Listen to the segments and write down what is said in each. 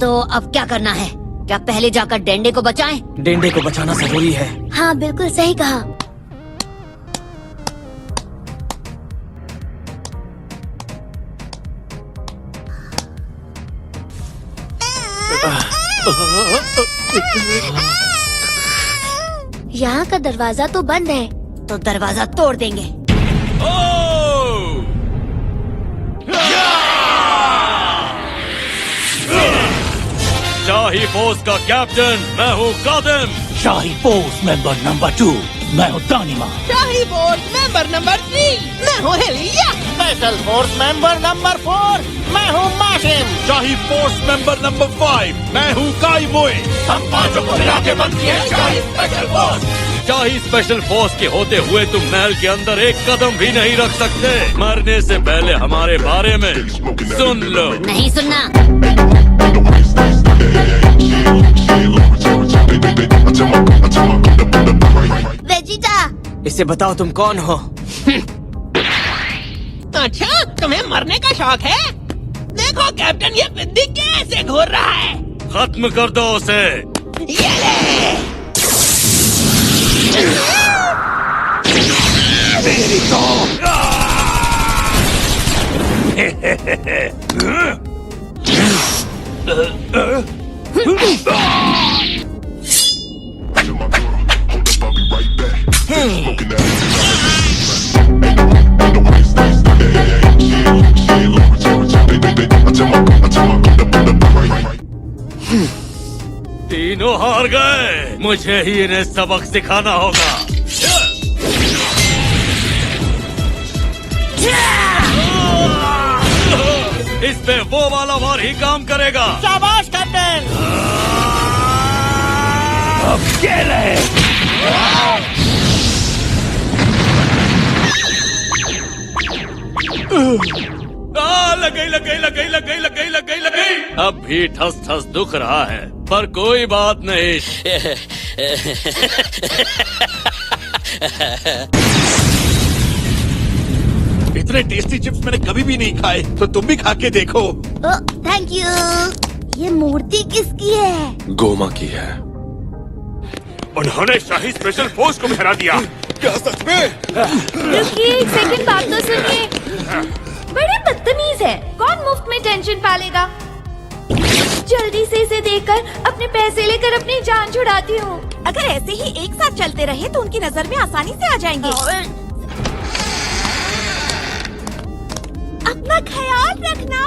तो अब क्या करना है? क्या पहले जाकर डेंडे को बचाएं? डेंडे को बचाना जरूरी है। हाँ बिल्कुल सही कहा। यहाँ का दरवाजा तो बंद है, तो दरवाजा तोड़ देंगे। शाही फोर्स का कैप्टन मैं हूँ कादिम। शाही फोर्स मेंबर नंबर 2 मैं हूँ दानिमा। शाही फोर्स मेंबर नंबर 3 मैं हूँ Hailea. Special force member number 4 मैं हूँ माशिम। शाही फोर्स मेंबर नंबर 5 मैं हूँ काई मोए। हम पांचों को मिला के बनती है शाही स्पेशल फोर्स। शाही स्पेशल फोर्स के होते हुए तुम महल के अंदर एक कदम भी नहीं रख सकते। मरने से पहले हमारे बारे में सुन लो। नहीं सुनना। वेजिटा, इसे बताओ तुम कौन हो? अच्छा तुम्हें मरने का शौक है? देखो कैप्टन ये बिंदी कैसे घूर रहा है। खत्म कर दो उसे। ये ले। तेरी तो तीनों हार गए। मुझे ही इन्हें सबक सिखाना होगा। इस पे वो वाला वार ही काम करेगा। शाबाश कैप्टन। अब खेले। लग गई। अब भी ठस ठस दुख रहा है, पर कोई बात नहीं। इतने टेस्टी चिप्स मैंने कभी भी नहीं खाए, तो तुम भी खा के देखो। Thank you. ये मूर्ति किसकी है? गोमा की है। उन्होंने शाही स्पेशल फोर्स को हरा दिया। क्या सच में? रुकिए एक सेकंड, बात तो सुनिए। बड़े बदतमीज है। कौन मुफ्त में टेंशन पालेगा? जल्दी से इसे देखकर अपने पैसे लेकर अपनी जान छुड़ाती हूँ। अगर ऐसे ही एक साथ चलते रहे तो उनकी नजर में आसानी से आ जाएंगे। अपना ख्याल रखना।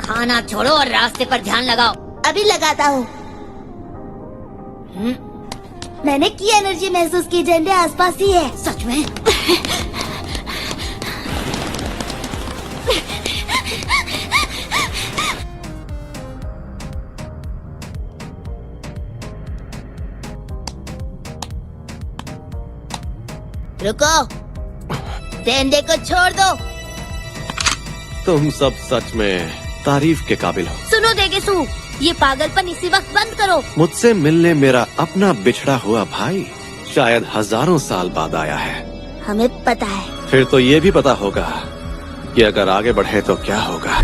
खाना छोड़ो और रास्ते पर ध्यान लगाओ। अभी लगाता हूँ। मैंने की एनर्जी महसूस की। झंडे आसपास ही है। सच में? रुको, डेंडे को छोड़ दो। तुम सब सच में तारीफ के काबिल हो। सुनो देगेसू, ये पागलपन इसी वक्त बंद करो। मुझसे मिलने मेरा अपना बिछड़ा हुआ भाई शायद हजारों साल बाद आया है। हमें पता है। फिर तो ये भी पता होगा कि अगर आगे बढ़े तो क्या होगा।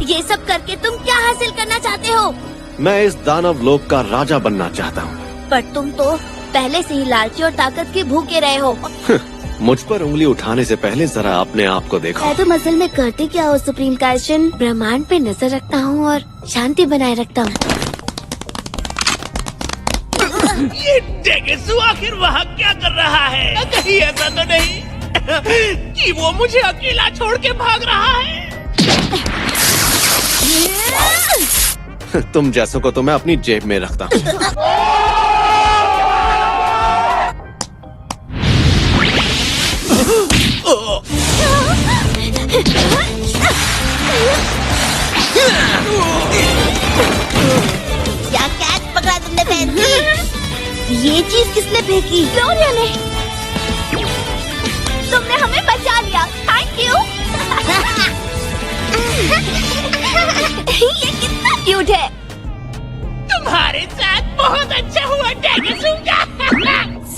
ये सब करके तुम क्या हासिल करना चाहते हो? मैं इस दानव लोक का राजा बनना चाहता हूँ। पर तुम तो पहले से ही लालची और ताकत के भूखे रहे हो। मुझ पर उंगली उठाने से पहले जरा अपने आप को देखो। मैं तो असल में करते क्या हो सुप्रीम काइशन? ब्रह्मांड पे नजर रखता हूँ और शांति बनाए रखता हूँ। ये डेगेसु आखिर वहाँ क्या कर रहा है? कहीं ऐसा तो नहीं कि वो मुझे अकेला छोड़ के भाग रहा है? तुम जैसों को तो मैं अपनी जेब में रखता हूँ। क्या कैच पकड़ा तुमने फैंसी? ये चीज किसने फेंकी? ग्लोरिया ने। तुमने हमें बचा लिया। Thank you.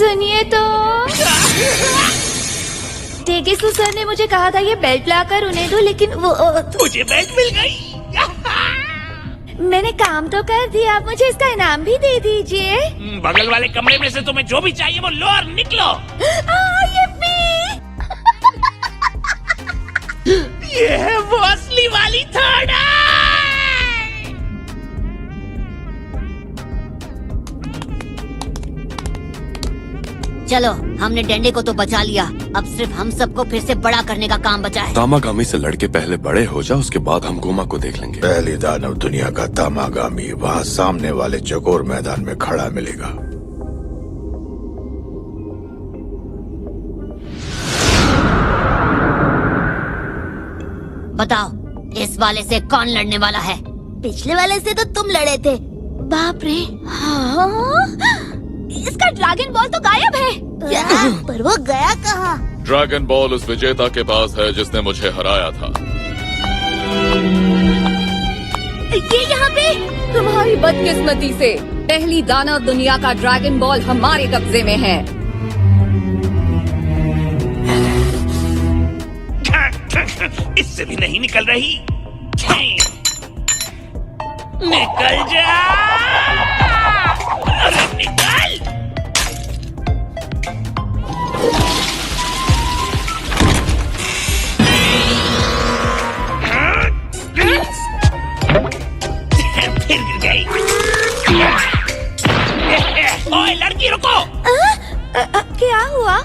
सुनिए तो डेगेसु सर ने मुझे कहा था ये बेल्ट लाकर उन्हें दो, लेकिन वो मुझे बेल्ट मिल गई। मैंने काम तो कर दिया, आप मुझे इसका इनाम भी दे दीजिए। बगल वाले कमरे में से तुम्हें जो भी चाहिए वो लो और निकलो। ये है वो असली वाली थर्ड आई। चलो, हमने डेंडे को तो बचा लिया, अब सिर्फ हम सबको फिर से बड़ा करने का काम बचा है। तामागामी से लड़के पहले बड़े हो जा, उसके बाद हम गोमा को देख लेंगे। पहली दानव दुनिया का तामागामी वहाँ सामने वाले चकोर मैदान में खड़ा मिलेगा। बताओ, इस वाले से कौन लड़ने वाला है? पिछले वाले से तो तुम लड़े थे। बाप रे, हाँ? इसका ड्रैगन बॉल तो गायब है। क्या? पर वो गया कहाँ? ड्रैगन बॉल उस विजेता के पास है जिसने मुझे हराया था। ये यहाँ पे तुम्हारी बदकिस्मती से पहली दानव दुनिया का ड्रैगन बॉल हमारे कब्जे में है। इससे भी नहीं निकल रही। निकल जा, अरे निकल। फिर गिर गई। ओए लड़की रुको। क्या हुआ?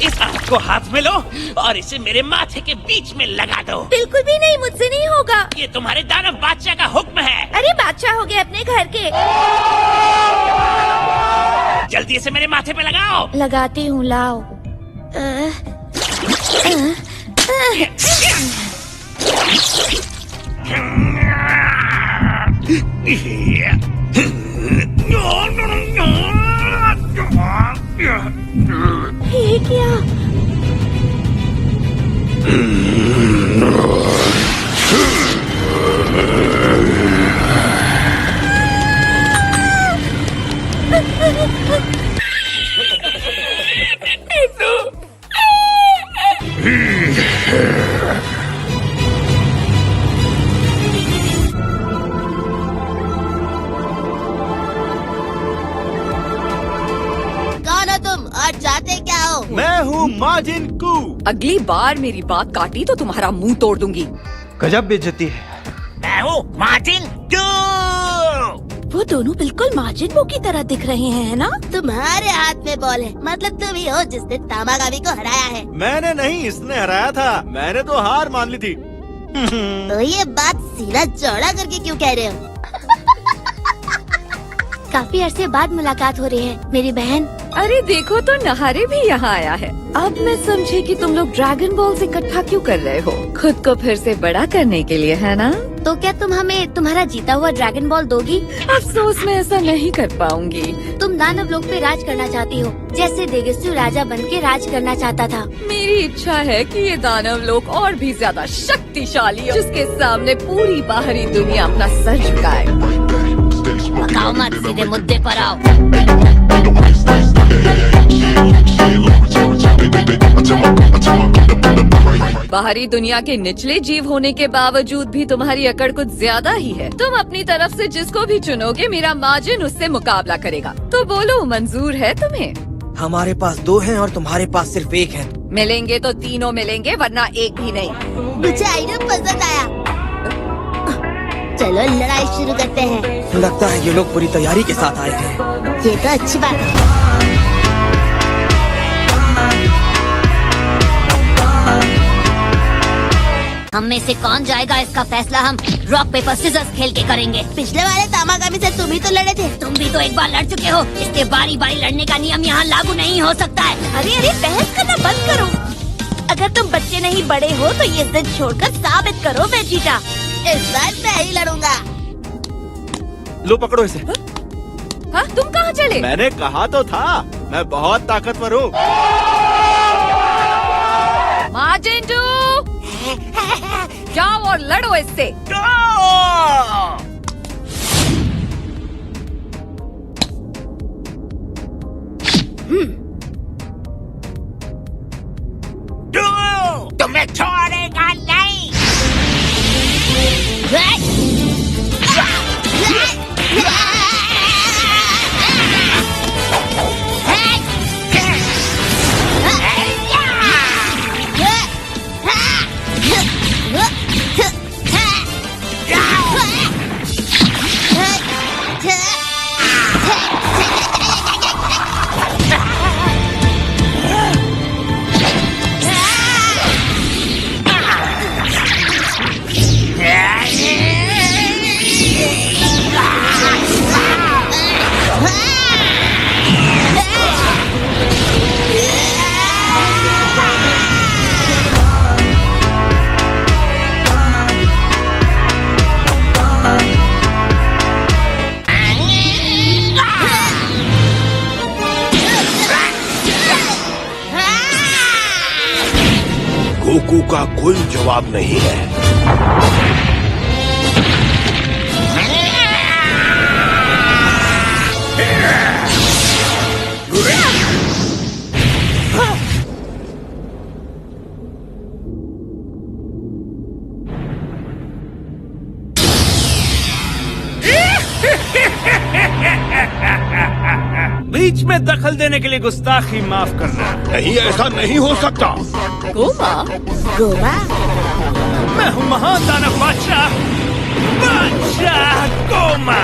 इस आग को हाथ में लो और इसे मेरे माथे के बीच में लगा दो। बिल्कुल भी नहीं, मुझसे नहीं होगा। ये तुम्हारे दानव बादशाह का हुक्म है। अरे बादशाह हो गए अपने घर के। जल्दी इसे मेरे माथे पे लगाओ। लगाती हूँ, लाओ। ये क्या? कौन हो तुम और चाहते क्या हो? मैं हूँ माजिन कू। अगली बार मेरी बात काटी तो तुम्हारा मुंह तोड़ दूंगी। गजब बेइज्जती है। मैं हूँ मार्टिन डू। वो दोनों बिल्कुल माजिन बू की तरह दिख रहे हैं, है ना? तुम्हारे हाथ में बॉल है, मतलब तुम ही हो जिसने तामागामी को हराया है। मैंने नहीं, इसने हराया था। मैंने तो हार मान ली थी। तो ये बात सीना चौड़ा करके क्यों कह रहे हो? काफी अरसे बाद मुलाकात हो रही है मेरी बहन। अरे देखो तो नहारे भी यहाँ आया है। अब मैं समझी कि तुम लोग ड्रैगन बॉल इकट्ठा क्यों कर रहे हो, खुद को फिर से बड़ा करने के लिए, है ना? तो क्या तुम हमें तुम्हारा जीता हुआ ड्रैगन बॉल दोगी? अफसोस मैं ऐसा नहीं कर पाऊंगी। तुम दानव लोग पे राज करना चाहती हो, जैसे देगेसु राजा बन के राज करना चाहता था। मेरी इच्छा है कि ये दानव लोग और भी ज्यादा शक्तिशाली हो, जिसके सामने पूरी बाहरी दुनिया अपना सर झुकाए। पकाओ मत, सीधे मुद्दे पर आओ। बाहरी दुनिया के निचले जीव होने के बावजूद भी तुम्हारी अकड़ कुछ ज्यादा ही है। तुम अपनी तरफ से जिसको भी चुनोगे, मेरा माजिन उससे मुकाबला करेगा। तो बोलो, मंजूर है तुम्हें? हमारे पास 2 हैं और तुम्हारे पास सिर्फ 1 है। मिलेंगे तो तीनों मिलेंगे, वरना एक भी नहीं। मुझे आइडिया पसंद आया। चलो लड़ाई शुरू करते हैं। लगता है ये लोग पूरी तैयारी के साथ आए हैं। ये तो अच्छी बात है। हम में से कौन जाएगा, इसका फैसला हम रॉक पेपर सिजर्स खेल के करेंगे। पिछले वाले तामागामी से तुम ही तो लड़े थे। तुम भी तो एक बार लड़ चुके हो, इसलिए बारी बारी लड़ने का नियम यहाँ लागू नहीं हो सकता है। अरे बहस करना बंद करो। अगर तुम बच्चे नहीं बड़े हो तो ये जिद छोड़कर साबित करो वेजिटा। इस बार मैं ही लड़ूंगा। लो पकड़ो इसे। हाँ, तुम कहाँ चले? मैंने कहा तो था, मैं बहुत ताकतवर हूँ। माजिंडू, जाओ और लड़ो इससे। तुम्हें छोड़ेगा नहीं। गोकू का कोई जवाब नहीं है। बीच में दखल देने के लिए गुस्ताखी माफ करना। नहीं, ऐसा नहीं हो सकता। गोमा गोमा मैं हूँ महान दानव बादशाह गोमा।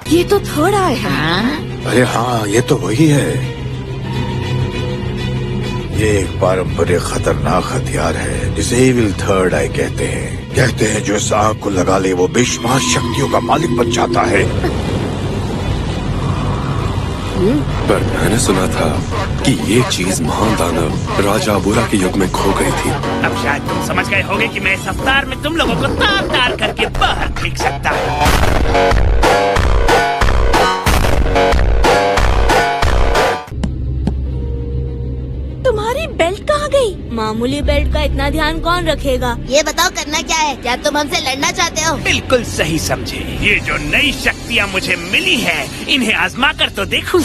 ये तो थोड़ा है। अरे हाँ, ये तो वही है। ये एक पारंपरिक खतरनाक हथियार है जिसे इविल थर्ड आई कहते हैं। कहते हैं जो इस आग को लगा ले वो बेशुमार शक्तियों का मालिक बन जाता है। पर मैंने सुना था कि ये चीज महान दानव राजा अबूरा के युग में खो गई थी। अब शायद तुम समझ गए होगे कि मैं इस अवतार में तुम लोगों को तार तार करके बाहर फेंक सकता हूँ। तुम्हारी बेल्ट कहाँ गई? मामूली बेल्ट का इतना ध्यान कौन रखेगा? ये बताओ करना क्या है? क्या तुम हमसे लड़ना चाहते हो? बिल्कुल सही समझे। ये जो नई शक्तियाँ मुझे मिली है इन्हें आजमा कर तो देखूं।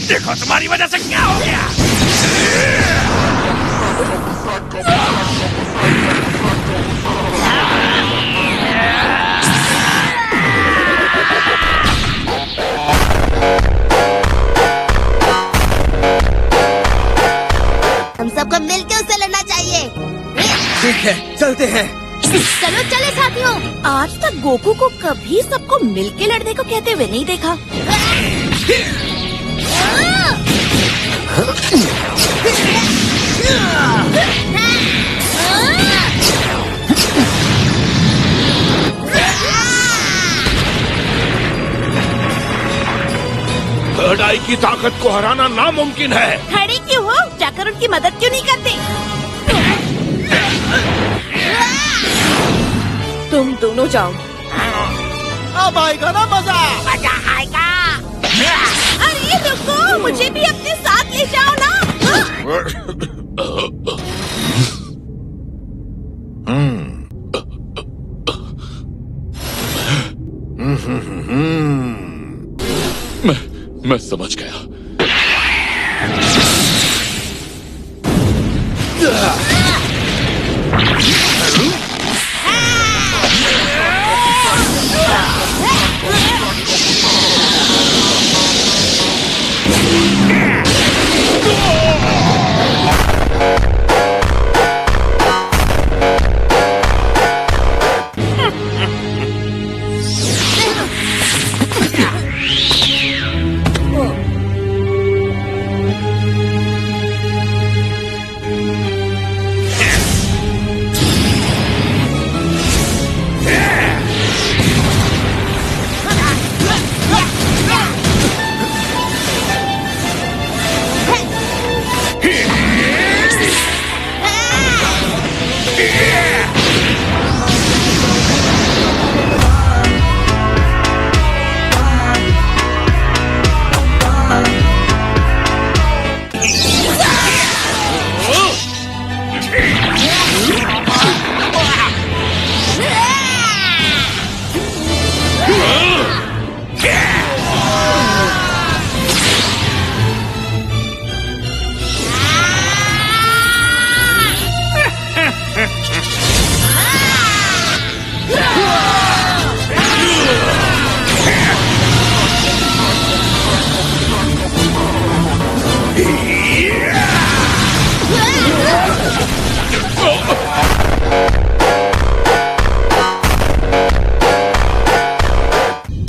देखो तुम्हारी वजह से क्या हो गया। हम सबको मिलकर उससे लड़ना चाहिए। ठीक है, चलते हैं। चलो चले साथियों। आज तक गोकू को कभी सबको मिलके लड़ने को कहते हुए नहीं देखा। थर्ड आई की ताकत को हराना नामुमकिन है। खड़े क्यों हो? जाकर उनकी मदद क्यों नहीं करते? तुम दोनों जाओ। अब आएगा ना मजा। मजा आएगा। अरे रुको, मुझे भी अपने साथ ले जाओ ना। मैं समझ गया।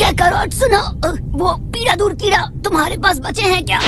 क्या करो सुनो, वो पीड़ा दूर कीड़ा तुम्हारे पास बचे हैं क्या?